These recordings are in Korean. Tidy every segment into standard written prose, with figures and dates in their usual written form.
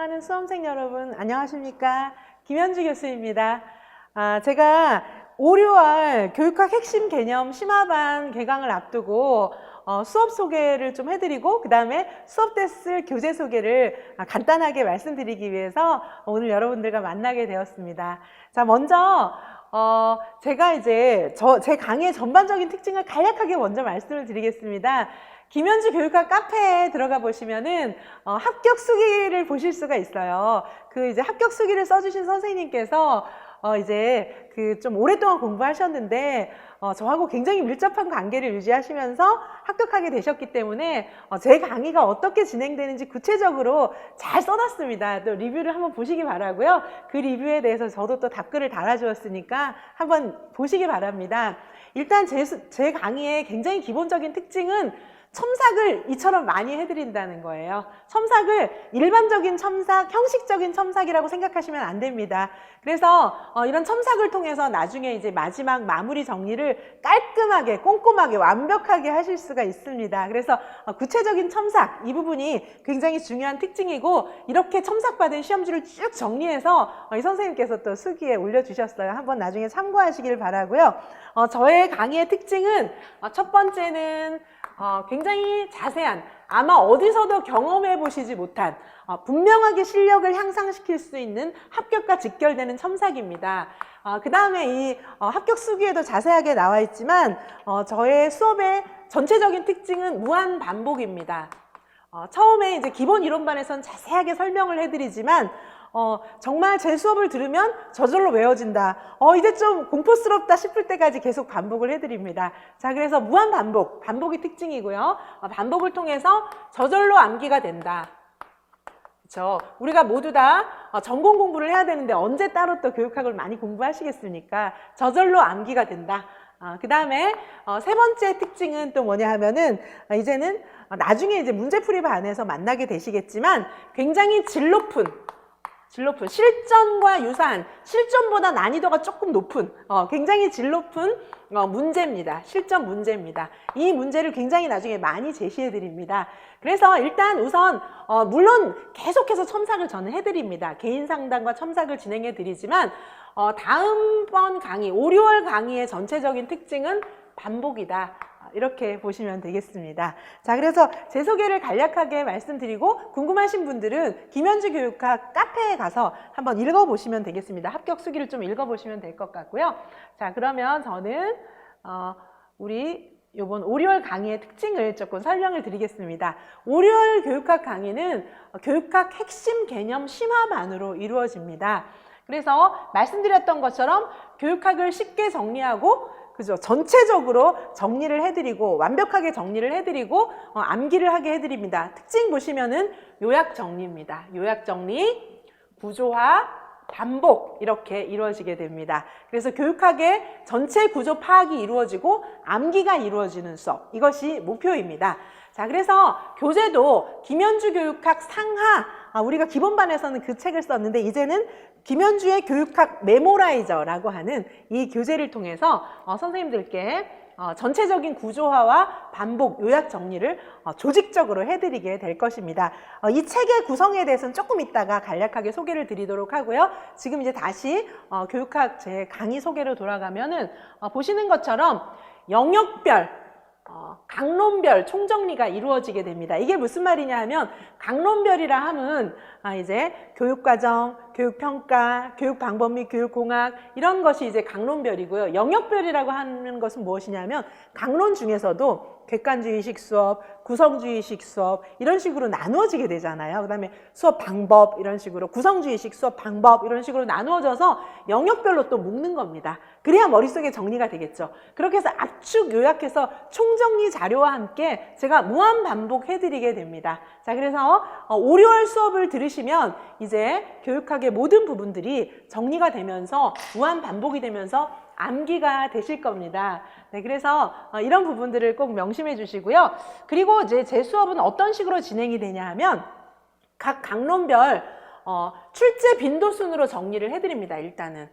사랑하는 수험생 여러분, 안녕하십니까? 김현주 교수입니다. 제가 5, 6월 교육학 핵심 개념 심화반 개강을 앞두고 수업 소개를 좀 해드리고 그 다음에 수업 때 쓸 교재 소개를 간단하게 말씀드리기 위해서 오늘 여러분들과 만나게 되었습니다. 자, 먼저 제가 이제 제 강의의 전반적인 특징을 간략하게 먼저 말씀을 드리겠습니다. 김현주 교육학 카페에 들어가 보시면은 합격 수기를 보실 수가 있어요. 그 이제 합격 수기를 써주신 선생님께서 이제 그 좀 오랫동안 공부하셨는데 저하고 굉장히 밀접한 관계를 유지하시면서 합격하게 되셨기 때문에 제 강의가 어떻게 진행되는지 구체적으로 잘 써놨습니다. 또 리뷰를 한번 보시기 바라고요. 그 리뷰에 대해서 저도 또 답글을 달아주었으니까 한번 보시기 바랍니다. 일단 제 강의의 굉장히 기본적인 특징은 첨삭을 이처럼 많이 해드린다는 거예요. 첨삭을 일반적인 첨삭, 형식적인 첨삭이라고 생각하시면 안 됩니다. 그래서 이런 첨삭을 통해서 나중에 이제 마지막 마무리 정리를 깔끔하게, 꼼꼼하게, 완벽하게 하실 수가 있습니다. 그래서 구체적인 첨삭, 이 부분이 굉장히 중요한 특징이고 이렇게 첨삭받은 시험지를 쭉 정리해서 이 선생님께서 또 수기에 올려주셨어요. 한번 나중에 참고하시길 바라고요. 저의 강의의 특징은 첫 번째는 굉장히 자세한, 아마 어디서도 경험해 보시지 못한 분명하게 실력을 향상시킬 수 있는 합격과 직결되는 첨삭입니다. 그 다음에 이 합격 수기에도 자세하게 나와 있지만 저의 수업의 전체적인 특징은 무한 반복입니다. 처음에 이제 기본 이론반에선 자세하게 설명을 해드리지만 정말 제 수업을 들으면 저절로 외워진다. 이제 좀 공포스럽다 싶을 때까지 계속 반복을 해드립니다. 자, 그래서 무한 반복, 반복이 특징이고요. 반복을 통해서 저절로 암기가 된다. 그렇죠? 우리가 모두 다 전공 공부를 해야 되는데 언제 따로 또 교육학을 많이 공부하시겠습니까? 저절로 암기가 된다. 그 다음에 세 번째 특징은 또 뭐냐 하면은 이제는 나중에 이제 문제풀이 반에서 만나게 되시겠지만 굉장히 질 높은 실전과 유사한, 실전보다 난이도가 조금 높은 굉장히 질 높은 문제입니다. 실전 문제입니다. 이 문제를 굉장히 나중에 많이 제시해 드립니다. 그래서 일단 우선 물론 계속해서 첨삭을 저는 해드립니다. 개인 상담과 첨삭을 진행해 드리지만 다음번 강의, 5, 6월 강의의 전체적인 특징은 반복이다. 이렇게 보시면 되겠습니다. 자, 그래서 제 소개를 간략하게 말씀드리고 궁금하신 분들은 김현주 교육학 카페에 가서 한번 읽어보시면 되겠습니다. 합격 수기를 좀 읽어보시면 될 것 같고요. 자, 그러면 저는 우리 이번 5, 6월 강의의 특징을 조금 설명을 드리겠습니다. 5, 6월 교육학 강의는 교육학 핵심 개념 심화반으로 이루어집니다. 그래서 말씀드렸던 것처럼 교육학을 쉽게 정리하고 그죠? 전체적으로 정리를 해드리고 완벽하게 정리를 해드리고 암기를 하게 해드립니다. 특징 보시면은 요약 정리입니다. 요약 정리, 구조화, 반복 이렇게 이루어지게 됩니다. 그래서 교육학의 전체 구조 파악이 이루어지고 암기가 이루어지는 수업, 이것이 목표입니다. 자, 그래서 교재도 김현주 교육학 상하, 우리가 기본반에서는 그 책을 썼는데 이제는 김현주의 교육학 메모라이저라고 하는 이 교재를 통해서 선생님들께 전체적인 구조화와 반복, 요약 정리를 조직적으로 해드리게 될 것입니다. 이 책의 구성에 대해서는 조금 이따가 간략하게 소개를 드리도록 하고요. 지금 이제 다시 교육학 제 강의 소개로 돌아가면은 보시는 것처럼 영역별, 강론별 총정리가 이루어지게 됩니다. 이게 무슨 말이냐 하면 강론별이라 함은 이제 교육과정, 교육평가, 교육방법 및 교육공학 이런 것이 이제 강론별이고요. 영역별이라고 하는 것은 무엇이냐면 강론 중에서도 객관주의식 수업, 구성주의식 수업 이런 식으로 나누어지게 되잖아요. 그 다음에 수업 방법 이런 식으로 구성주의식 수업 방법 이런 식으로 나누어져서 영역별로 또 묶는 겁니다. 그래야 머릿속에 정리가 되겠죠. 그렇게 해서 압축 요약해서 총정리 자료와 함께 제가 무한 반복해드리게 됩니다. 자, 그래서 5, 6월 수업을 들으시면 이제 교육학의 모든 부분들이 정리가 되면서 무한 반복이 되면서 암기가 되실 겁니다. 네, 그래서 이런 부분들을 꼭 명심해 주시고요. 그리고 이제 제 수업은 어떤 식으로 진행이 되냐 하면 각 강론별 출제 빈도 순으로 정리를 해드립니다. 일단은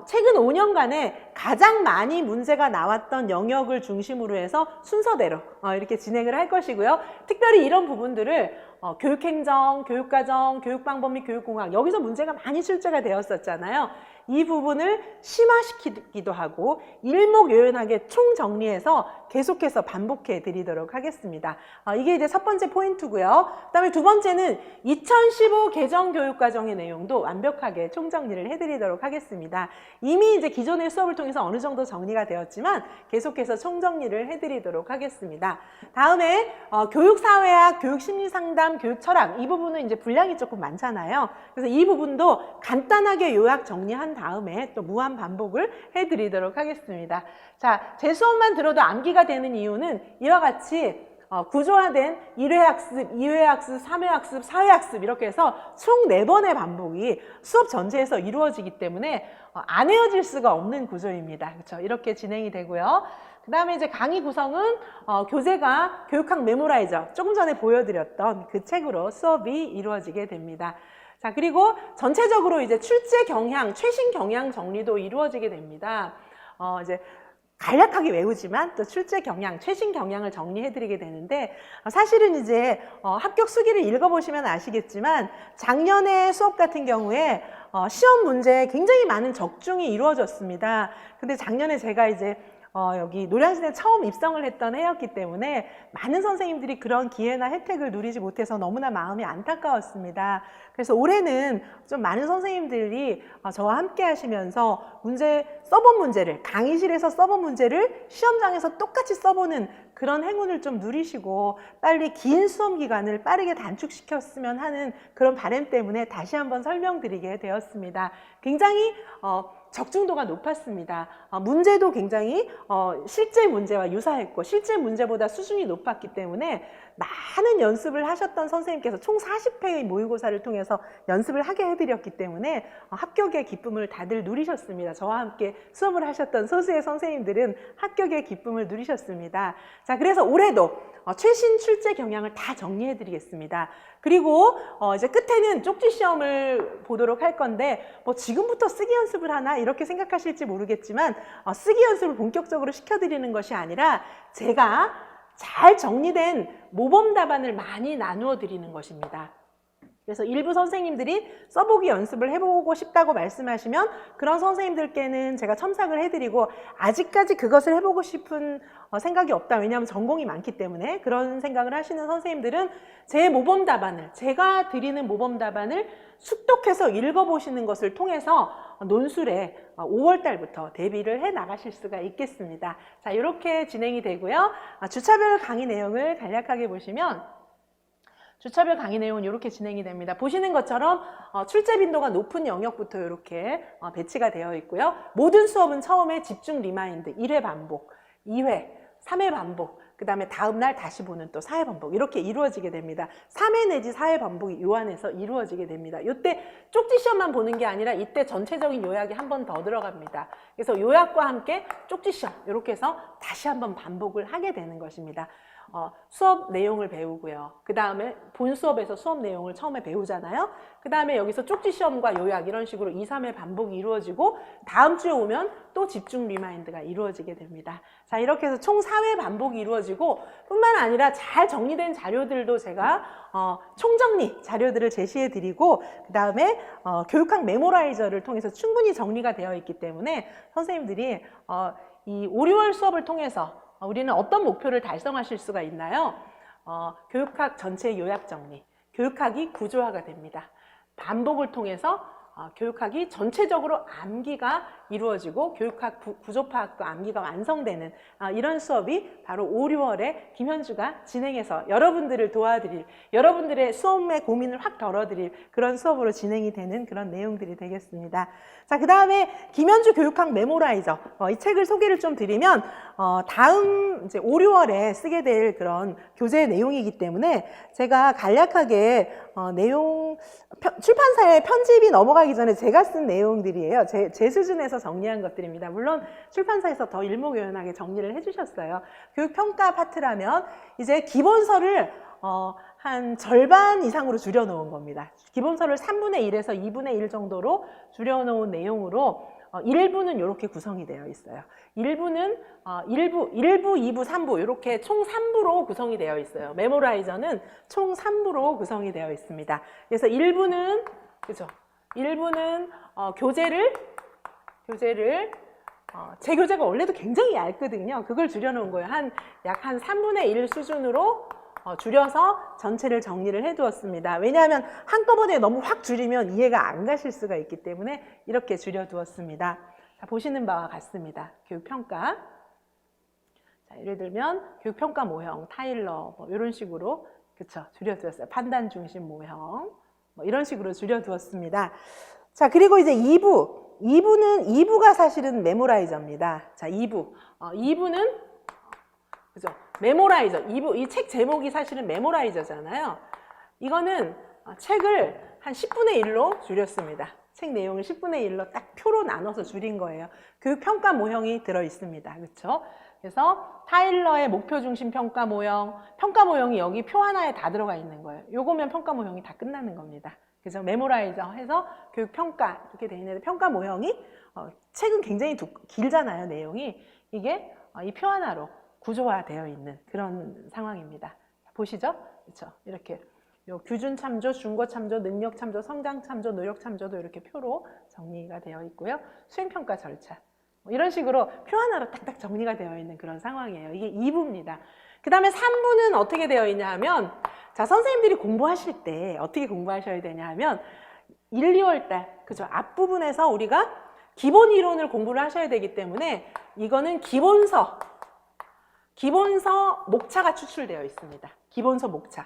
최근 5년간에 가장 많이 문제가 나왔던 영역을 중심으로 해서 순서대로 이렇게 진행을 할 것이고요. 특별히 이런 부분들을 교육행정, 교육과정, 교육방법 및 교육공학, 여기서 문제가 많이 출제가 되었었잖아요. 이 부분을 심화시키기도 하고 일목요연하게 총정리해서 계속해서 반복해 드리도록 하겠습니다. 이게 이제 첫 번째 포인트고요. 그 다음에 두 번째는 2015 개정교육과정의 내용도 완벽하게 총정리를 해드리도록 하겠습니다. 이미 이제 기존의 수업을 통해서 어느 정도 정리가 되었지만 계속해서 총정리를 해드리도록 하겠습니다. 다음에 교육사회학, 교육심리상담, 교육철학, 이 부분은 이제 분량이 조금 많잖아요. 그래서 이 부분도 간단하게 요약 정리한 다음에 또 무한 반복을 해드리도록 하겠습니다. 자, 제 수업만 들어도 암기가 되는 이유는 이와 같이 구조화된 1회 학습, 2회 학습, 3회 학습, 4회 학습 이렇게 해서 총 4번의 반복이 수업 전체에서 이루어지기 때문에 안 헤어질 수가 없는 구조입니다. 그렇죠? 이렇게 진행이 되고요. 그 다음에 이제 강의 구성은 교재가 교육학 메모라이저, 조금 전에 보여드렸던 그 책으로 수업이 이루어지게 됩니다. 자, 그리고 전체적으로 이제 출제 경향, 최신 경향 정리도 이루어지게 됩니다. 이제 간략하게 외우지만 또 출제 경향, 최신 경향을 정리해드리게 되는데 사실은 이제 합격 수기를 읽어보시면 아시겠지만 작년에 수업 같은 경우에 시험 문제에 굉장히 많은 적중이 이루어졌습니다. 근데 작년에 제가 이제 여기 노량진에 처음 입성을 했던 해였기 때문에 많은 선생님들이 그런 기회나 혜택을 누리지 못해서 너무나 마음이 안타까웠습니다. 그래서 올해는 좀 많은 선생님들이 저와 함께 하시면서 써본 문제를, 강의실에서 써본 문제를 시험장에서 똑같이 써보는 그런 행운을 좀 누리시고 빨리 긴 수험 기간을 빠르게 단축시켰으면 하는 그런 바람 때문에 다시 한번 설명드리게 되었습니다. 굉장히 적중도가 높았습니다. 문제도 굉장히 실제 문제와 유사했고 실제 문제보다 수준이 높았기 때문에 많은 연습을 하셨던 선생님께서 총 40회의 모의고사를 통해서 연습을 하게 해드렸기 때문에 합격의 기쁨을 다들 누리셨습니다. 저와 함께 수업을 하셨던 소수의 선생님들은 합격의 기쁨을 누리셨습니다. 자, 그래서 올해도 최신 출제 경향을 다 정리해 드리겠습니다. 그리고 이제 끝에는 쪽지 시험을 보도록 할 건데 지금부터 쓰기 연습을 하나 이렇게 생각하실지 모르겠지만 쓰기 연습을 본격적으로 시켜드리는 것이 아니라 제가 잘 정리된 모범 답안을 많이 나누어 드리는 것입니다. 그래서 일부 선생님들이 써보기 연습을 해보고 싶다고 말씀하시면 그런 선생님들께는 제가 첨삭을 해드리고 아직까지 그것을 해보고 싶은 생각이 없다. 왜냐하면 전공이 많기 때문에 그런 생각을 하시는 선생님들은 제 모범 답안을, 제가 드리는 모범 답안을 숙독해서 읽어보시는 것을 통해서 논술에 5월 달부터 대비를 해 나가실 수가 있겠습니다. 자, 이렇게 진행이 되고요. 주차별 강의 내용을 간략하게 보시면 주차별 강의 내용은 이렇게 진행이 됩니다. 보시는 것처럼 출제 빈도가 높은 영역부터 이렇게 배치가 되어 있고요. 모든 수업은 처음에 집중 리마인드, 1회 반복, 2회, 3회 반복, 그 다음에 다음날 다시 보는 또 4회 반복 이렇게 이루어지게 됩니다. 3회 내지 4회 반복이 요 안에서 이루어지게 됩니다. 이때 쪽지 시험만 보는 게 아니라 이때 전체적인 요약이 한 번 더 들어갑니다. 그래서 요약과 함께 쪽지 시험 이렇게 해서 다시 한번 반복을 하게 되는 것입니다. 수업 내용을 배우고요. 그 다음에 본 수업에서 수업 내용을 처음에 배우잖아요. 그 다음에 여기서 쪽지 시험과 요약 이런 식으로 2, 3회 반복이 이루어지고 다음 주에 오면 또 집중 리마인드가 이루어지게 됩니다. 자, 이렇게 해서 총 4회 반복이 이루어지고 뿐만 아니라 잘 정리된 자료들도 제가 총정리 자료들을 제시해 드리고 그 다음에 교육학 메모라이저를 통해서 충분히 정리가 되어 있기 때문에 선생님들이 이 5, 6월 수업을 통해서 우리는 어떤 목표를 달성하실 수가 있나요? 교육학 전체 요약 정리, 교육학이 구조화가 됩니다. 반복을 통해서 교육학이 전체적으로 암기가 이루어지고 교육학 구조 파악도 암기가 완성되는 이런 수업이 바로 5, 6월에 김현주가 진행해서 여러분들을 도와드릴, 여러분들의 수업의 고민을 확 덜어드릴 그런 수업으로 진행이 되는 그런 내용들이 되겠습니다. 자, 그 다음에 김현주 교육학 메모라이저, 이 책을 소개를 좀 드리면 다음 이제 5, 6월에 쓰게 될 그런 교재 내용이기 때문에 제가 간략하게 출판사에 편집이 넘어가기 전에 제가 쓴 내용들이에요. 제 수준에서 정리한 것들입니다. 물론 출판사에서 더 일목요연하게 정리를 해주셨어요. 교육평가 파트라면 이제 기본서를 한 절반 이상으로 줄여놓은 겁니다. 기본서를 3분의 1에서 2분의 1 정도로 줄여놓은 내용으로 1부는 이렇게 구성이 되어 있어요. 1부는 1부, 2부, 3부 이렇게 총 3부로 구성이 되어 있어요. 메모라이저는 총 3부로 구성이 되어 있습니다. 그래서 1부는 그죠? 1부는 교재를 제 교재가 원래도 굉장히 얇거든요. 그걸 줄여놓은 거예요. 약 한 3분의 1 수준으로 줄여서 전체를 정리를 해두었습니다. 왜냐하면 한꺼번에 너무 확 줄이면 이해가 안 가실 수가 있기 때문에 이렇게 줄여두었습니다. 자, 보시는 바와 같습니다. 교육평가. 자, 예를 들면 교육평가 모형, 타일러 뭐 이런 식으로 그쵸 줄여두었어요. 판단 중심 모형 뭐 이런 식으로 줄여두었습니다. 자, 그리고 이제 2부가 사실은 메모라이저입니다. 자, 2부는 그죠? 메모라이저. 2부, 이 책 제목이 사실은 메모라이저잖아요. 이거는 책을 한 10분의 1로 줄였습니다. 책 내용을 10분의 1로 딱 표로 나눠서 줄인 거예요. 교육평가 모형이 들어있습니다. 그렇죠? 그래서 타일러의 목표 중심 평가 모형, 평가 모형이 여기 표 하나에 다 들어가 있는 거예요. 요거면 평가 모형이 다 끝나는 겁니다. 그래서 메모라이저 해서 교육평가 이렇게 되어 있는데 평가 모형이 책은 굉장히 길잖아요. 내용이. 이게 이 표 하나로 구조화되어 있는 그런 상황입니다. 보시죠? 그렇죠? 이렇게 요 규준 참조, 준거 참조, 능력 참조, 성장 참조, 노력 참조도 이렇게 표로 정리가 되어 있고요. 수행평가 절차. 이런 식으로 표 하나로 딱딱 정리가 되어 있는 그런 상황이에요. 이게 2부입니다. 그 다음에 3부는 어떻게 되어 있냐 하면, 자, 선생님들이 공부하실 때 어떻게 공부하셔야 되냐 하면, 1, 2월 달, 그죠? 앞부분에서 우리가 기본 이론을 공부를 하셔야 되기 때문에 이거는 기본서 목차가 추출되어 있습니다. 기본서 목차.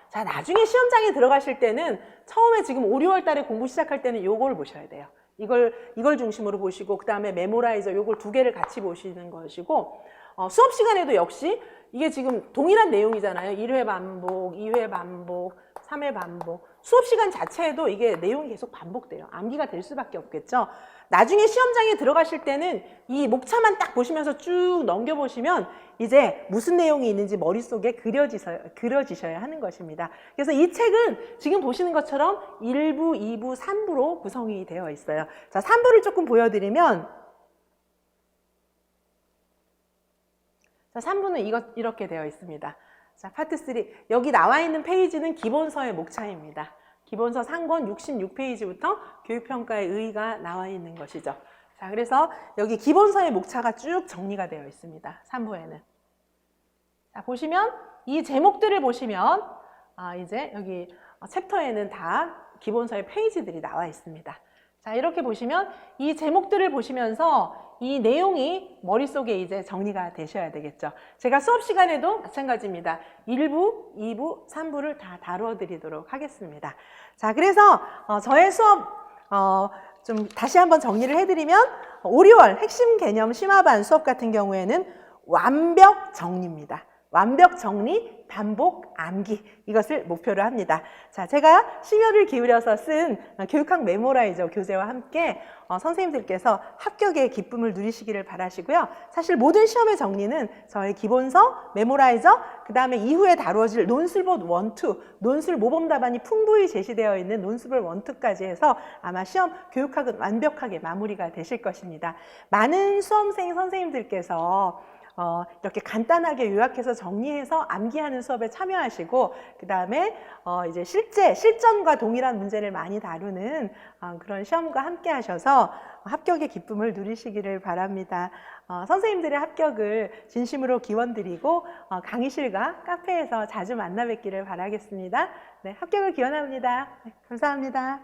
자, 나중에 시험장에 들어가실 때는 처음에 지금 5, 6월 달에 공부 시작할 때는 요걸 보셔야 돼요. 이걸 중심으로 보시고 그 다음에 메모라이저 요걸 두 개를 같이 보시는 것이고 수업 시간에도 역시 이게 지금 동일한 내용이잖아요. 1회 반복, 2회 반복, 3회 반복. 수업 시간 자체에도 이게 내용이 계속 반복돼요. 암기가 될 수밖에 없겠죠. 나중에 시험장에 들어가실 때는 이 목차만 딱 보시면서 쭉 넘겨보시면 이제 무슨 내용이 있는지 머릿속에 그려지셔야 하는 것입니다. 그래서 이 책은 지금 보시는 것처럼 1부, 2부, 3부로 구성이 되어 있어요. 자, 3부를 조금 보여드리면 자, 3부는 이렇게 되어 있습니다. 자, 파트 3. 여기 나와 있는 페이지는 기본서의 목차입니다. 기본서 상권 66페이지부터 교육평가의 의의가 나와 있는 것이죠. 자, 그래서 여기 기본서의 목차가 쭉 정리가 되어 있습니다. 3부에는. 자, 보시면 이 제목들을 보시면 이제 여기 챕터에는 다 기본서의 페이지들이 나와 있습니다. 자, 이렇게 보시면 이 제목들을 보시면서 이 내용이 머릿속에 이제 정리가 되셔야 되겠죠. 제가 수업 시간에도 마찬가지입니다. 1부, 2부, 3부를 다 다루어 드리도록 하겠습니다. 자, 그래서 저의 수업 좀 다시 한번 정리를 해드리면 5, 6월 핵심 개념 심화반 수업 같은 경우에는 완벽 정리입니다. 완벽 정리, 반복, 암기 이것을 목표로 합니다. 자, 제가 심혈을 기울여서 쓴 교육학 메모라이저 교재와 함께 선생님들께서 합격의 기쁨을 누리시기를 바라시고요. 사실 모든 시험의 정리는 저의 기본서, 메모라이저, 그 다음에 이후에 다루어질 논술본 1, 2, 논술 모범 답안이 풍부히 제시되어 있는 논술본 1, 2까지 해서 아마 시험 교육학은 완벽하게 마무리가 되실 것입니다. 많은 수험생 선생님들께서 이렇게 간단하게 요약해서 정리해서 암기하는 수업에 참여하시고 그 다음에 이제 실전과 동일한 문제를 많이 다루는 그런 시험과 함께 하셔서 합격의 기쁨을 누리시기를 바랍니다. 선생님들의 합격을 진심으로 기원드리고 강의실과 카페에서 자주 만나 뵙기를 바라겠습니다. 네, 합격을 기원합니다. 네, 감사합니다.